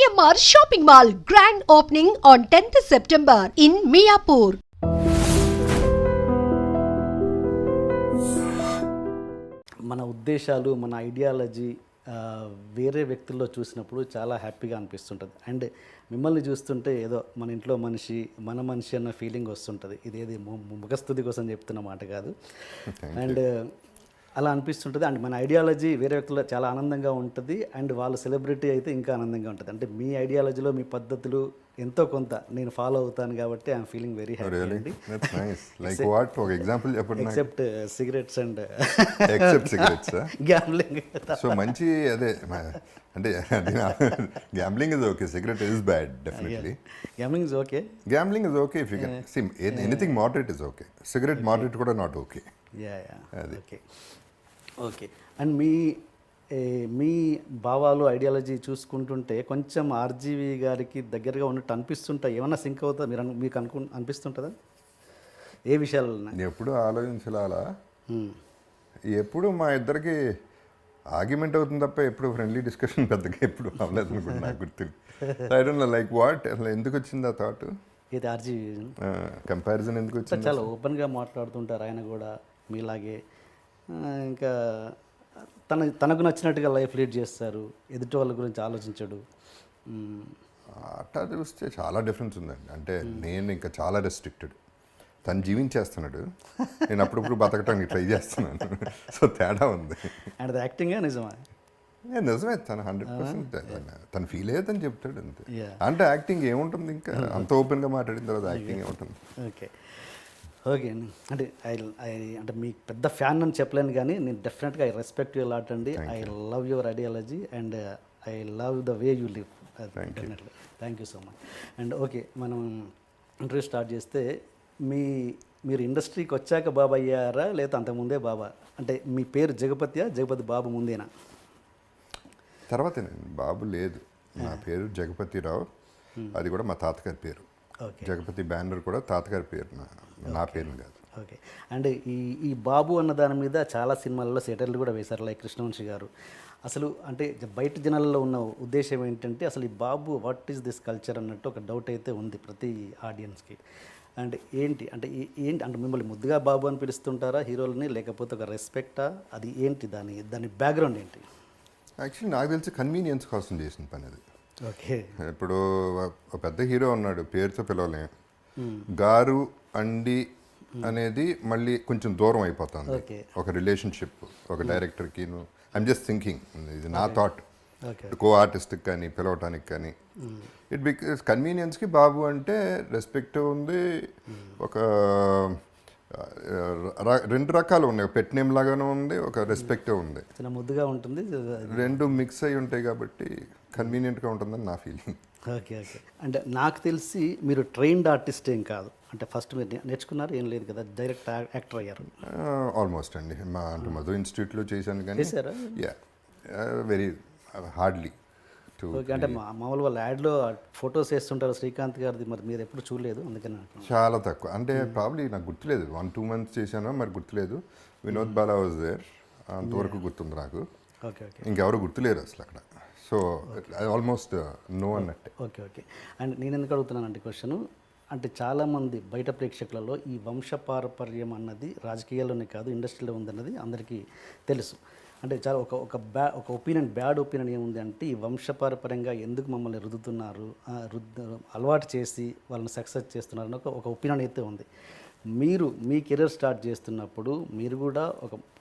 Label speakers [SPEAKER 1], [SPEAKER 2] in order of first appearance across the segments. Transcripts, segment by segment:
[SPEAKER 1] CMR shopping mall grand opening on 10th September in Miapur.
[SPEAKER 2] మన ఉద్దేశాలు, మన ideology వేరే వ్యక్తుల్లో చూసినప్పుడు చాలా హ్యాపీగా అనిపిస్తుంటుంది. అండ్ మిమ్మల్ని చూస్తుంటే ఏదో మన ఇంట్లో మనిషి, మన మనిషి అన్న ఫీలింగ్ వస్తుంటుంది. ఇదేది ముఖస్తుతి కోసం చెప్తున్న మాట కాదు. అండ్ అలా అనిపిస్తుంటుంది. అండ్ మన ఐడియాలజీ వేరే వ్యక్తుల్లో చాలా ఆనందంగా ఉంటుంది. అండ్ వాళ్ళు సెలబ్రిటీ అయితే ఇంకా ఆనందంగా ఉంటుంది. అంటే మీ ఐడియాలజీలో మీ పద్ధతులు ఎంతో కొంత నేను ఫాలో అవుతాను కాబట్టి ఐఎమ్ ఫీలింగ్ వెరీ హ్యాపీ అండి.
[SPEAKER 3] లైక్ వాట్ ఒక ఎగ్జాంపుల్ చెప్పండి.
[SPEAKER 2] Except cigarettes and
[SPEAKER 3] except cigarettes
[SPEAKER 2] gambling.
[SPEAKER 3] So మంచి అదే అంటే gambling is okay, cigarette is bad definitely.
[SPEAKER 2] Gambling is okay,
[SPEAKER 3] gambling is okay if you can see anything moderate is okay. Cigarette moderate కూడా not okay.
[SPEAKER 2] Okay okay. And మీ భావాలు, ideology చూసుకుంటుంటే కొంచెం RGV గారికి దగ్గరగా ఉన్నట్టు అనిపిస్తుంటాయి. ఏమన్నా సింక్ అవుతా మీకు అనిపిస్తుంటుందా ఏ విషయాలు?
[SPEAKER 3] ఎప్పుడు ఆలోచించాలా అలా, ఎప్పుడు మా ఇద్దరికి ఆర్గ్యుమెంట్ అవుతుంది తప్ప ఎప్పుడు ఫ్రెండ్లీ డిస్కషన్ పెద్దగా ఎప్పుడు అవ్వలేదు అనుకుంటున్నా. నాకు గుర్తు I don't no like what, అసలు ఎందుకు వచ్చింది ఆ థాట్?
[SPEAKER 2] ఇది ఆర్జీవి
[SPEAKER 3] కంపారిజన్ ఎందుకు వచ్చింది?
[SPEAKER 2] చాలా ఓపెన్గా మాట్లాడుతుంటారు ఆయన కూడా మీలాగే. ఇంకా తనకు నచ్చినట్టుగా లైఫ్ లీడ్ చేస్తారు, ఎదుటి వాళ్ళ గురించి ఆలోచించడు.
[SPEAKER 3] అట్లా చూస్తే చాలా డిఫరెన్స్ ఉందండి. అంటే నేను ఇంకా చాలా రెస్ట్రిక్టెడ్, తను జీవించేస్తున్నాడు, నేను అప్పుడప్పుడు బతకటానికి ట్రై చేస్తున్నాను. సో తేడా ఉంది.
[SPEAKER 2] అండ్ అది యాక్టింగా నిజమా?
[SPEAKER 3] నిజమే, తను 100% తను ఫీల్ అయ్యేదని చెప్తాడు అంతే. అంటే యాక్టింగ్ ఏముంటుంది, ఇంకా అంత ఓపెన్గా మాట్లాడిన తర్వాత యాక్టింగ్ ఏముంటుంది?
[SPEAKER 2] ఓకే ఓకే అండి. అంటే అంటే మీకు పెద్ద ఫ్యాన్ అని చెప్పలేను కానీ నేను డెఫినెట్గా ఐ రెస్పెక్ట్ యూ లాట్ అండి. I love your ideology and I love the way you live. Definitely thank you so much. And okay, మనం ఇంటర్వ్యూ స్టార్ట్ చేస్తే మీరు ఇండస్ట్రీకి వచ్చాక బాబా అయ్యారా లేదా అంతకుముందే బాబా? అంటే మీ పేరు జగపతి బాబు ముందేనా?
[SPEAKER 3] తర్వాతేనండి. బాబు లేదు, నా పేరు జగపతిరావు, అది కూడా మా తాతగారి పేరు. జగపతి బ్యానర్ కూడా తాతగారి పేరు, నా పేరు కాదు.
[SPEAKER 2] ఓకే. అండ్ ఈ బాబు అన్న దాని మీద చాలా సినిమాలలో సెటర్లు కూడా వేశారు, లైక్ కృష్ణవంశీ గారు. అసలు అంటే బయట జనాల్లో ఉన్న ఉద్దేశం ఏంటంటే అసలు ఈ బాబు వాట్ ఈస్ దిస్ కల్చర్ అన్నట్టు ఒక డౌట్ అయితే ఉంది ప్రతి ఆడియన్స్కి. అండ్ ఏంటి అంటే మిమ్మల్ని ముద్దుగా బాబు అని పిలుస్తుంటారా హీరోలని, లేకపోతే ఒక రెస్పెక్టా? అది ఏంటి, దాని బ్యాక్గ్రౌండ్ ఏంటి?
[SPEAKER 3] యాక్చువల్లీ నాకు తెలిసి కన్వీనియన్స్ కోసం చేసిన పని అది.
[SPEAKER 2] ఓకే.
[SPEAKER 3] ఇప్పుడు ఒక పెద్ద హీరో ఉన్నాడు, పేరుతో పిలవలే, గారు అండి అనేది మళ్ళీ కొంచెం దూరం అయిపోతుంది ఒక రిలేషన్షిప్, ఒక డైరెక్టర్కి. ఐఎమ్ జస్ట్ థింకింగ్, ఇది నా థాట్. కో ఆర్టిస్ట్కి కానీ పిలవటానికి కానీ ఇట్ బికాస్ కన్వీనియన్స్కి బాబు అంటే రెస్పెక్ట్ ఉంది. ఒక రెండు రకాలు ఉన్నాయి, పెట్ నేమ్ లాగానే ఉంది, ఒక రెస్పెక్ట్ ఉంది,
[SPEAKER 2] ముద్దుగా ఉంటుంది,
[SPEAKER 3] రెండు మిక్స్ అయి ఉంటాయి కాబట్టి కన్వీనియంట్గా ఉంటుందని నా ఫీలింగ్.
[SPEAKER 2] Okay okay. అంటే నాకు తెలిసి మీరు ట్రైన్డ్ ఆర్టిస్ట్ ఏం కాదు, అంటే ఫస్ట్ మీరు నేర్చుకున్నారు ఏం లేదు కదా, డైరెక్ట్ యాక్టర్ అయ్యారు?
[SPEAKER 3] ఆల్మోస్ట్ అండి. అంటే మధు ఇన్స్టిట్యూట్లో చేశాను కానీ యా వెరీ హార్డ్లీ.
[SPEAKER 2] ఓకే. అంటే మామూలు వాళ్ళ యాడ్లో ఫొటోస్ వేస్తుంటారు శ్రీకాంత్ గారిది, మరి మీరు ఎప్పుడు చూడలేదు అందుకని?
[SPEAKER 3] చాలా తక్కువ, అంటే ప్రాబ్లీ నాకు గుర్తులేదు, 1-2 months చేశాను మరి గుర్తులేదు. వినోద్ బాలా వాజ్ దేర్, అంతవరకు గుర్తుంది నాకు.
[SPEAKER 2] Okay okay.
[SPEAKER 3] ఇంకెవరు గుర్తులేరు అసలు అక్కడ. సో ఆల్మోస్ట్ నో అన్నట్టే.
[SPEAKER 2] Okay okay. అండ్ నేను ఎందుకు అడుగుతున్నానంటే క్వశ్చను, అంటే చాలామంది బయట ప్రేక్షకులలో ఈ వంశపారపర్యం అన్నది రాజకీయాల్లోనే కాదు ఇండస్ట్రీలో ఉందన్నది అందరికీ తెలుసు. అంటే చాలా ఒక ఒపీనియన్, బ్యాడ్ ఒపీనియన్ ఏముంది అంటే ఈ వంశపారపర్యంగా ఎందుకు మమ్మల్ని రుద్దుతున్నారు, అలవాటు చేసి వాళ్ళని సక్సెస్ చేస్తున్నారు అని ఒక ఒపీనియన్ అయితే ఉంది. మీ కెరీర్ స్టార్ట్ చేస్తున్నప్పుడు మీరు కూడా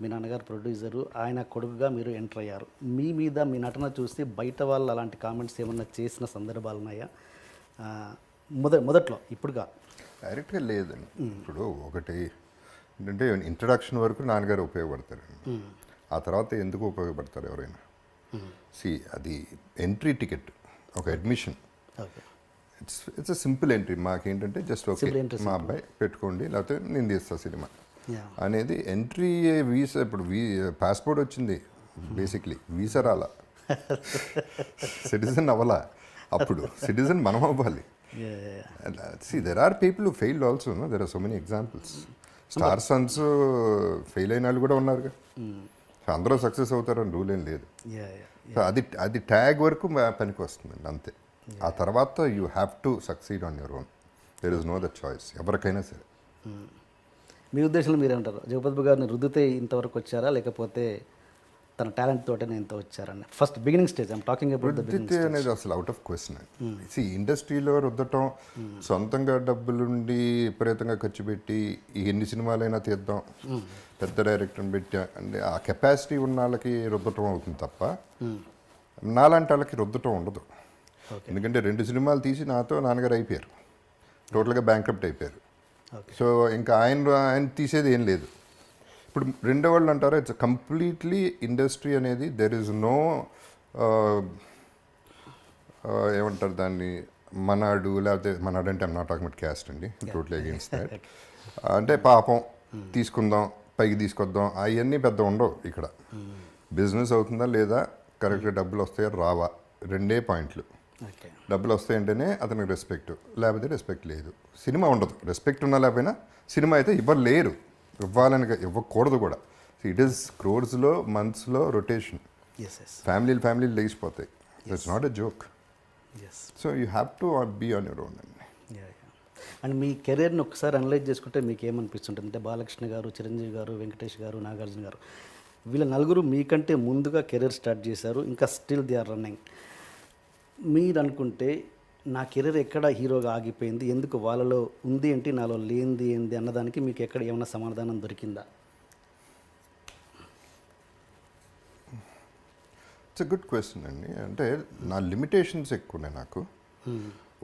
[SPEAKER 2] మీ నాన్నగారు ప్రొడ్యూసరు, ఆయన కొడుకుగా మీరు ఎంటర్ అయ్యారు. మీ మీద మీ నటన చూసి బయట వాళ్ళు అలాంటి కామెంట్స్ ఏమన్నా చేసిన సందర్భాలు ఉన్నాయా మొదట్లో? ఇప్పుడుగా
[SPEAKER 3] డైరెక్ట్గా లేదండి. ఇప్పుడు ఒకటి ఏంటంటే ఇంట్రడక్షన్ వరకు నాన్నగారు ఉపయోగపడతారండి, ఆ తర్వాత ఎందుకు ఉపయోగపడతారు ఎవరైనా? అది ఎంట్రీ టికెట్, ఒక అడ్మిషన్. It's simple entry. మాకేంటంటే జస్ట్ ఓకే మా అబ్బాయి పెట్టుకోండి, లేకపోతే నేను తీస్తా సినిమా అనేది ఎంట్రీ. వీసా, ఇప్పుడు పాస్పోర్ట్ వచ్చింది బేసిక్లీ, వీసా రాలా, సిటిజన్ అవ్వాలా. అప్పుడు సిటిజన్ మనం అవ్వాలి. There are people who failed also, there are so many examples. Star sons fail అయిన వాళ్ళు కూడా ఉన్నారుగా. అందరూ సక్సెస్ అవుతారని రూల్ ఏం లేదు. అది ట్యాగ్ వరకు పనికి వస్తుందండి అంతే. ఆ తర్వాత you have to succeed on your own. There is know the choice ఎవరికైనా సరే.
[SPEAKER 2] మీ ఉద్దేశంలో మీరేమంటారు? జగపతి గారిని రుద్దితే ఇంతవరకు వచ్చారా, లేకపోతే తన టాలెంట్ తోటనే ఇంత వచ్చారని? First beginning stage I'm talking about the
[SPEAKER 3] రుద్దితే అనేది అసలు అవుట్ ఆఫ్ క్వశ్చన్ అండి. సి ఇండస్ట్రీలో రుద్దటం, సొంతంగా డబ్బులుండి విపరీతంగా ఖర్చు పెట్టి ఎన్ని సినిమాలైనా తీద్దాం, పెద్ద డైరెక్టర్ని పెట్టి అంటే ఆ కెపాసిటీ ఉన్న వాళ్ళకి రుద్దటం అవుతుంది తప్ప నాలాంటి వాళ్ళకి రుద్దటం ఉండదు. ఎందుకంటే 2 సినిమాలు తీసి నాతో నాన్నగారు అయిపోయారు, టోటల్గా బ్యాంక్రప్ట్ అయిపోయారు. సో ఇంకా ఆయన తీసేది ఏం లేదు. ఇప్పుడు రెండో వాళ్ళు అంటారా, ఇట్స్ కంప్లీట్లీ ఇండస్ట్రీ అనేది దెర్ ఇస్ నో ఏమంటారు దాన్ని, మనాడు లేకపోతే మనాడు అంటే I'm not talking about caste అండి, టోటలీ అగెయిన్స్ట్ దాట్. అంటే పాపం తీసుకుందాం, పైకి తీసుకొద్దాం, అవన్నీ పెద్ద ఉండవు ఇక్కడ. బిజినెస్ అవుతుందా లేదా, కరెక్ట్గా డబ్బులు వస్తాయా రావా, 2 పాయింట్లు. డబ్బులు వస్తాయంటేనే అతనికి రెస్పెక్ట్, లేకపోతే రెస్పెక్ట్ లేదు. సినిమా ఉండదు, రెస్పెక్ట్ ఉన్నా లేకపోయినా. సినిమా అయితే ఇవ్వలేరు, ఇవ్వాలని ఇవ్వకూడదు కూడా. ఇట్ ఈస్ క్రోర్స్లో మంత్స్లో రొటేషన్, ఫ్యామిలీలు లేచిపోతాయి. It's not a joke. So you have to be on your own అండి.
[SPEAKER 2] అండ్ మీ కెరీర్ని ఒకసారి అనలైజ్ చేసుకుంటే మీకు ఏమనిపిస్తుంటుంది అంటే, బాలకృష్ణ గారు, చిరంజీవి గారు, వెంకటేష్ గారు, నాగార్జున గారు, వీళ్ళ నలుగురు మీకంటే ముందుగా కెరీర్ స్టార్ట్ చేశారు, ఇంకా స్టిల్ దే ఆర్ రన్నింగ్. మీరు అనుకుంటే నా కెరీర్ ఎక్కడ హీరోగా ఆగిపోయింది, ఎందుకు వాళ్ళలో ఉంది ఏంటి, నాలో లేనిది ఏంటి అన్నదానికి మీకు ఎక్కడ ఏమైనా సమాధానం దొరికిందా?
[SPEAKER 3] ఇట్స్ ఎ గుడ్ క్వశ్చన్ అండి. అంటే నా లిమిటేషన్స్ ఎక్కువ ఉన్నాయి నాకు.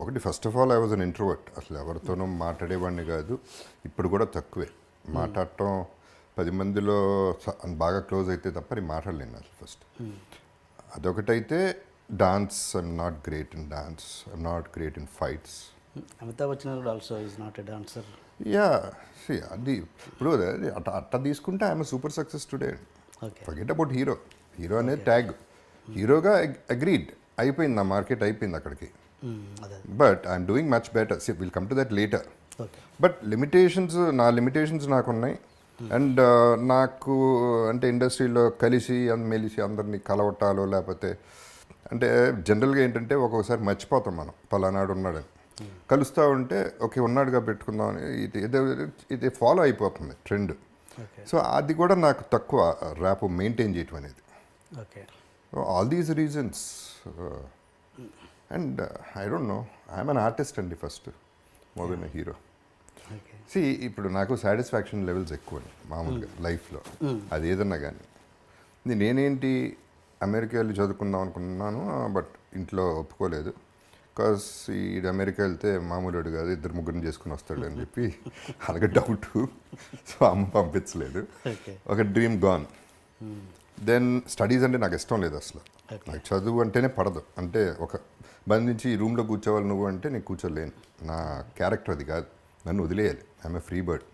[SPEAKER 3] ఒకటి, first of all I was an introvert. అసలు ఎవరితోనూ మాట్లాడేవాడిని కాదు, ఇప్పుడు కూడా తక్కువే మాట్లాడటం. 10 మందిలో బాగా క్లోజ్ అయితే తప్ప నేను మాట్లాడలేను అసలు ఫస్ట్. అదొకటైతే dance, I'm not great in dance, I'm not great in fights.
[SPEAKER 2] Amitabh Bachchan also is not a dancer.
[SPEAKER 3] Yeah, అది ఇప్పుడు అట్లా తీసుకుంటే I'm super success today. Forget about hero అనేది ట్యాగ్. హీరోగా అగ్రీడ్ అయిపోయింది, నా మార్కెట్ అయిపోయింది అక్కడికి. But I'm doing much better. Will come to that later. But నా లిమిటేషన్స్ నాకున్నాయి. అండ్ నాకు అంటే ఇండస్ట్రీలో మెలిసి అందరినీ కలవటాలు, లేకపోతే అంటే జనరల్గా ఏంటంటే ఒక్కొక్కసారి మర్చిపోతాం మనం, పలానాడు ఉన్నాడని. కలుస్తూ ఉంటే ఓకే ఉన్నాడుగా పెట్టుకుందాం అని ఇది ఫాలో అయిపోతుంది ట్రెండ్. సో అది కూడా నాకు తక్కువ ర్యాప్ మెయింటైన్ చేయటం అనేది. All these reasons. And I don't know, I'm an artist అండి first, more than a hero. See ఇప్పుడు నాకు సాటిస్ఫాక్షన్ లెవెల్స్ ఎక్కువ మామూలుగా లైఫ్లో, అది ఏదన్నా కానీ. నేనేంటి అమెరికా వెళ్ళి చదువుకుందాం అనుకున్నాను, బట్ ఇంట్లో ఒప్పుకోలేదు. బికాస్ ఈ అమెరికా వెళ్తే మామూలుడు కాదు, 2-3 చేసుకుని వస్తాడు అని చెప్పి అలాగే డౌట్. సో అమ్మ పంపించలేదు. ఒక డ్రీమ్ గాన్. దెన్ స్టడీస్ అంటే నాకు ఇష్టం లేదు అసలు. నాకు చదువు అంటేనే పడదు. అంటే ఒక బంధించి ఈ రూమ్లో కూర్చోవాలి నువ్వు అంటే నేను కూర్చోలేను. నా క్యారెక్టర్ అది కాదు, నన్ను వదిలేయాలి. I'm a free bird.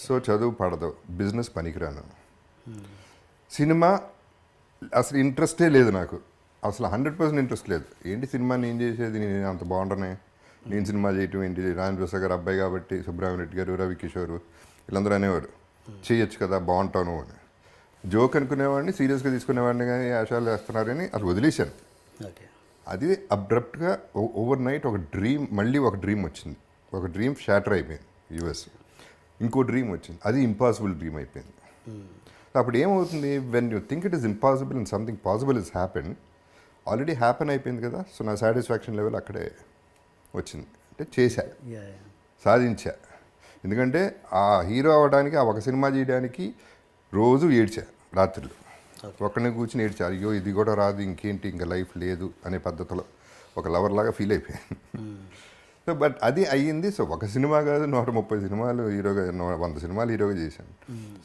[SPEAKER 3] So చదువు పడదు, బిజినెస్ పనికిరాను. సినిమా అసలు ఇంట్రెస్టే లేదు నాకు, అసలు 100% ఇంట్రెస్ట్ లేదు. ఏంటి సినిమా నేను చేసేది, నేను అంత బాగుండనే, నేను సినిమా చేయటం ఏంటి, రాజేంద్ర ప్రసాద్ గారు అబ్బాయి కాబట్టి, సుబ్రహ్మణ్యం రెడ్డి గారు, రవికిషోర్ వీళ్ళందరూ అనేవారు చేయొచ్చు కదా బాగుంటాను అని. జోక్ అనుకునేవాడిని, సీరియస్గా తీసుకునేవాడిని, కానీ ఆశాలు వేస్తున్నారని అది వదిలేశాను. అది అబ్రప్ట్గా ఓవర్ నైట్ మళ్ళీ ఒక డ్రీమ్ వచ్చింది. ఒక డ్రీమ్ షాటర్ అయిపోయింది యూఎస్. ఇంకో డ్రీమ్ వచ్చింది, అది ఇంపాసిబుల్ డ్రీమ్ అయిపోయింది. అప్పుడు ఏమవుతుంది, when you think it is impossible and something possible is happen, already happen అయిపోయింది కదా. సో నా సాటిస్ఫాక్షన్ లెవెల్ అక్కడే వచ్చింది. అంటే చేశా, సాధించా. ఎందుకంటే ఆ హీరో అవ్వడానికి, ఆ ఒక సినిమా చేయడానికి రోజు ఏడ్చా రాత్రులు. ఒక్కడిని కూర్చుని ఏడ్చా, అయ్యో ఇది కూడా రాదు, ఇంకేంటి ఇంకా లైఫ్ లేదు అనే పద్ధతిలో ఒక లవర్ లాగా ఫీల్ అయిపోయాను. సో బట్ అది అయ్యింది. సో ఒక సినిమా కాదు, 130 సినిమాలు హీరోగా, 100 సినిమాలు హీరోగా చేశాను.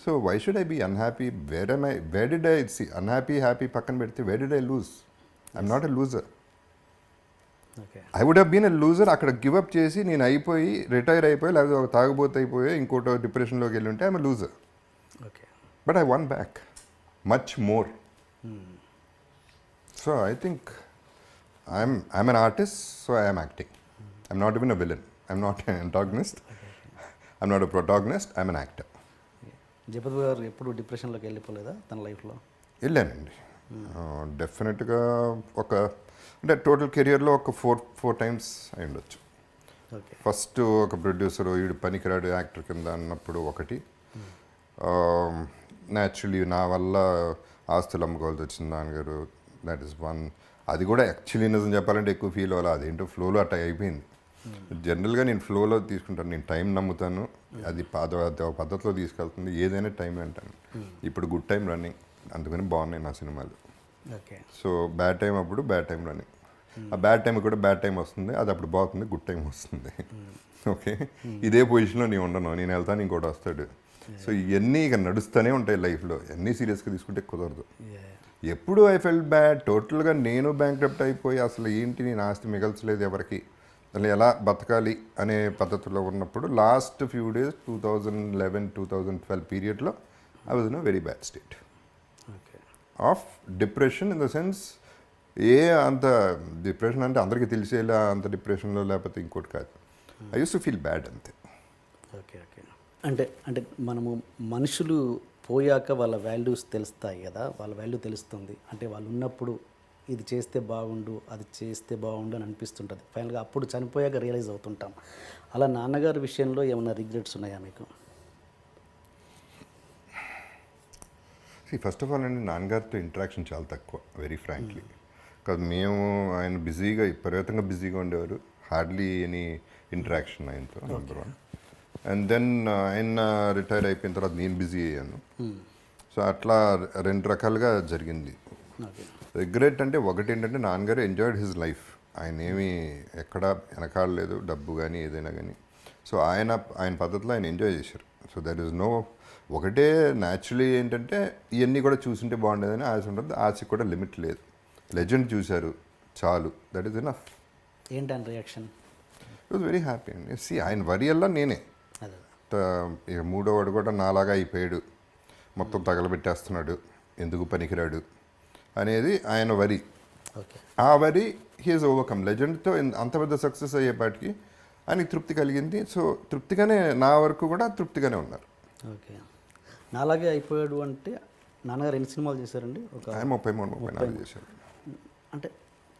[SPEAKER 3] So why should I be unhappy? Where did I see unhappy happy పక్కన పెడితే where did I lose? I'm not a loser. I would have been a loser. అక్కడ గివప్ చేసి నేను అయిపోయి రిటైర్ అయిపోయి, లేకపోతే ఒక తాగుబోతు అయిపోయి ఇంకోటి డిప్రెషన్లోకి వెళ్ళి ఉంటే I'm a loser. But I one back much more. So I think I'm an artist, so I'm acting. I'm not even a villain. I'm not an antagonist. I'm not a protagonist. I'm an actor.
[SPEAKER 2] Jagapathi గారు ఎప్పుడు డిప్రెషన్లోకి వెళ్ళిపోలేదా తన లైఫ్లో?
[SPEAKER 3] వెళ్ళానండి. డెఫినెట్గా ఒక అంటే total కెరియర్లో ఒక ఫోర్ టైమ్స్ అయి ఉండొచ్చు.
[SPEAKER 2] ఓకే.
[SPEAKER 3] ఫస్ట్ ఒక ప్రొడ్యూసర్ వీడు పనికిరాడు యాక్టర్ కింద అన్నప్పుడు ఒకటి, న్యాచురలీ నా వల్ల ఆస్తులు అమ్ముకోవాల్సి వచ్చింది నాన్నగారు, దట్ ఈస్ వన్. అది కూడా యాక్చువల్లీ నిజం చెప్పాలంటే ఎక్కువ ఫీల్ అవ్వాలి, అదేంటో ఫ్లోలో అట్లా అయిపోయింది. జనరల్గా నేను ఫ్లోలో తీసుకుంటాను, నేను టైం నమ్ముతాను, అది పద్ధతిలో తీసుకెళ్తుంది, ఏదైనా టైం అంటాను. ఇప్పుడు గుడ్ టైం రన్నింగ్, అందుకని బాగున్నాయి నా సినిమాలు.
[SPEAKER 2] ఓకే.
[SPEAKER 3] సో బ్యాడ్ టైం అప్పుడు బ్యాడ్ టైం రన్నింగ్, ఆ బ్యాడ్ టైం కూడా బ్యాడ్ టైం వస్తుంది, అది అప్పుడు బాగుంది, గుడ్ టైం వస్తుంది. ఓకే, ఇదే పొజిషన్లో నేను ఉండను, నేను వెళ్తాను ఇంకోటి వస్తాడు. సో ఇవన్నీ ఇక నడుస్తూనే ఉంటాయి లైఫ్లో, అన్నీ సీరియస్గా తీసుకుంటే కుదరదు. ఎప్పుడు ఐ ఫెల్ట్ బ్యాడ్, టోటల్గా నేను బ్యాంక్రప్ట్ అయిపోయి అసలు ఏంటి నేను ఆస్తి మిగల్చలేదు ఎవరికి, అసలు ఎలా బతకాలి అనే పద్ధతిలో ఉన్నప్పుడు లాస్ట్ ఫ్యూ డేస్ 2011-2012 పీరియడ్లో I was in a very bad state of depression. In the sense అంత డిప్రెషన్ అంటే అందరికీ తెలిసేలా అంత డిప్రెషన్లో లేకపోతే ఇంకోటి కాదు, I use to feel bad అంతే.
[SPEAKER 2] ఓకే. ఓకే. అంటే అంటే మనము మనుషులు పోయాక వాళ్ళ వాల్యూస్ తెలుస్తాయి కదా, వాళ్ళ వాల్యూ తెలుస్తుంది. అంటే వాళ్ళు ఉన్నప్పుడు ఇది చేస్తే బాగుండు, అది చేస్తే బాగుండు అని అనిపిస్తుంటుంది. ఫైనల్గా అప్పుడు చనిపోయాక రియలైజ్ అవుతుంటాం. అలా నాన్నగారి విషయంలో ఏమైనా రిగ్రెట్స్ ఉన్నాయా మీకు?
[SPEAKER 3] ఫస్ట్ ఆఫ్ ఆల్ అండి, నాన్నగారితో ఇంటరాక్షన్ చాలా తక్కువ, వెరీ ఫ్రాంక్లీ. కాదు, మేము ఆయన బిజీగా విపరీతంగా బిజీగా ఉండేవారు, హార్డ్లీ ఎనీ ఇంటరాక్షన్ ఆయనతో, నెంబర్ వన్. అండ్ దెన్ ఆయన రిటైర్ అయిపోయిన తర్వాత నేను బిజీ అయ్యాను. సో అట్లా రెండు రకాలుగా జరిగింది. రిగ్రెట్ అంటే ఒకటి ఏంటంటే, నాన్నగారు ఎంజాయ్డ్ హిజ్ లైఫ్, ఆయన ఏమీ ఎక్కడ వెనకాడలేదు, డబ్బు కానీ ఏదైనా కానీ. సో ఆయన పద్ధతిలో ఆయన ఎంజాయ్ చేశారు. సో దట్ ఈస్ నో, ఒకటే న్యాచురలీ ఏంటంటే ఇవన్నీ కూడా చూసుంటే బాగుండేదని ఆశ ఉంటుంది, ఆశకి కూడా లిమిట్ లేదు. లెజెండ్ చూశారు చాలు, దట్ ఈస్ ఎనఫ్.
[SPEAKER 2] ఏంటని reaction?
[SPEAKER 3] It was very happy అండి. సి ఆయన వరి అల్లా నేనే, ఇక మూడోవాడు కూడా నాలాగా అయిపోయాడు, మొత్తం తగలబెట్టేస్తున్నాడు, ఎందుకు పనికిరాడు అనేది ఆయన వరి.
[SPEAKER 2] ఓకే.
[SPEAKER 3] ఆ వరి హీఈస్ ఓవర్కమ్. లెజెండ్తో అంత పెద్ద సక్సెస్ అయ్యేపాటికి ఆయనకి తృప్తి కలిగింది. సో తృప్తిగానే, నా వరకు కూడా తృప్తిగానే ఉన్నారు.
[SPEAKER 2] ఓకే. నాలాగే అయిపోయాడు అంటే నాన్నగారు ఎన్ని సినిమాలు చేశారండి?
[SPEAKER 3] ఆయన 33-34 చేశారు.
[SPEAKER 2] అంటే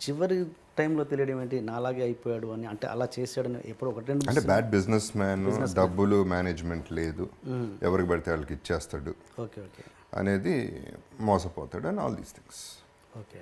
[SPEAKER 2] చివరి టైంలో తెలియడం ఏంటి నాలాగే అయిపోయాడు అని? అంటే అలా చేశాడని ఎప్పుడు ఒకటి
[SPEAKER 3] అంటే బ్యాడ్ బిజినెస్ మ్యాన్, డబ్బులు మేనేజ్మెంట్ లేదు, ఎవరికి పడితే వాళ్ళకి ఇచ్చేస్తాడు,
[SPEAKER 2] ఓకే ఓకే
[SPEAKER 3] అనేది మోసపోతాడు, and all these things.
[SPEAKER 2] Okay.